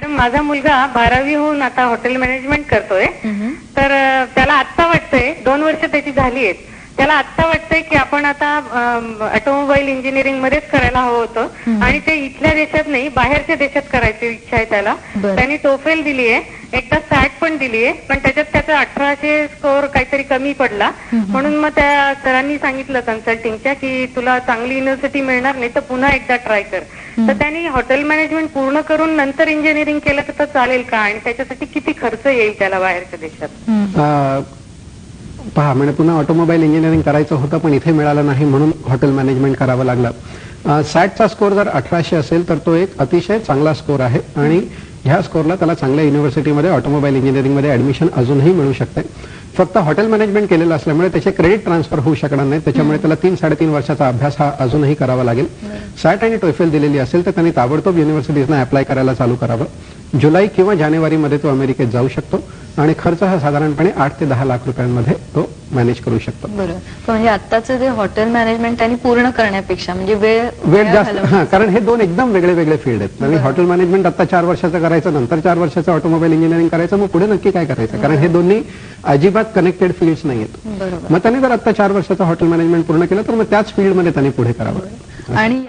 Madam, माझा मुलगा 12वी होऊन आता हॉटेल मॅनेजमेंट करतोय. तर त्याला आत्ता वाटतंय, 2 वर्ष त्याची झाली आहेत, त्याला आत्ता वाटतंय की आपण आता ऑटोमोबाईल इंजिनिअरिंग मध्येच करायला हवं होतं आणि ते इथल्या देशात नाही, बाहेरच्या देशात करायची इच्छा आहे त्याला. त्यांनी टोफेल दिली आहे, एकदा सॅट पण दिली आहे, पण त्याच्यात त्याचा 1800 स्कोअर काहीतरी कमी पडला. म्हणून मग त्या सरांनी सांगितलं कन्सल्टिंगच्या की तुला चांगली युनिव्हर्सिटी मिळणार नाही तर पुन्हा एकदा ट्राय कर. तर त्यांनी हॉटेल मॅनेजमेंट पूर्ण करून नंतर इंजिनिअरिंग केलं तर चालेल का, आणि त्याच्यासाठी किती खर्च येईल त्याला बाहेरच्या देशात? पहा, म्हणजे पुन्हा ऑटोमोबाईल इंजिनिअरिंग करायचं होतं पण इथे मिळालं नाही म्हणून हॉटेल मॅनेजमेंट करावं लागलं. सॅटचा स्कोअर जर 1800 असेल तर तो एक अतिशय चांगला स्कोअर आहे आणि ह्या स्कोअरला त्याला चांगल्या युनिव्हर्सिटीमध्ये ऑटोमोबाईल इंजिनिअरिंगमध्ये ऍडमिशन अजूनही मिळू शकते. फक्त हॉटेल मॅनेजमेंट केलेलं असल्यामुळे त्याचे क्रेडिट ट्रान्सफर होऊ शकणार नाही, त्याच्यामुळे त्याला 3-3.5 वर्षाचा अभ्यास हा अजूनही करावा लागेल. सॅट आणि टोफेल दिलेली असेल तर त्यांनी ताबडतोब युनिव्हर्सिटीजना अप्लाय करायला चालू करावं. जुलै किंवा जानेवारीमध्ये तो अमेरिकेत जाऊ शकतो आणि खर्च हा साधारणपणे 8 ते 10 लाख रुपयांमध्ये तो मॅनेज करू शकतो. बरोबर. म्हणजे आत्ताचं जे हॉटेल मॅनेजमेंट त्यांनी पूर्ण करण्यापेक्षा म्हणजे वेळ जास्त, कारण हे दोन एकदम वेगळे वेगळे फील्ड आहेत. म्हणजे हॉटेल मॅनेजमेंट आता 4 वर्षाचं करायचं, नंतर 4 वर्षाचं ऑटोमोबाईल इंजिनिअरिंग करायचं, मग पुढे नक्की काय करायचं, कारण हे दोन्ही अजिबात कनेक्टेड फील्ड्स नाहीयेत. मग त्यांनी जर आता 4 वर्षाचं हॉटेल मॅनेजमेंट पूर्ण केलं तर मग त्याच फील्डमध्ये त्यांनी पुढे करावं. आणि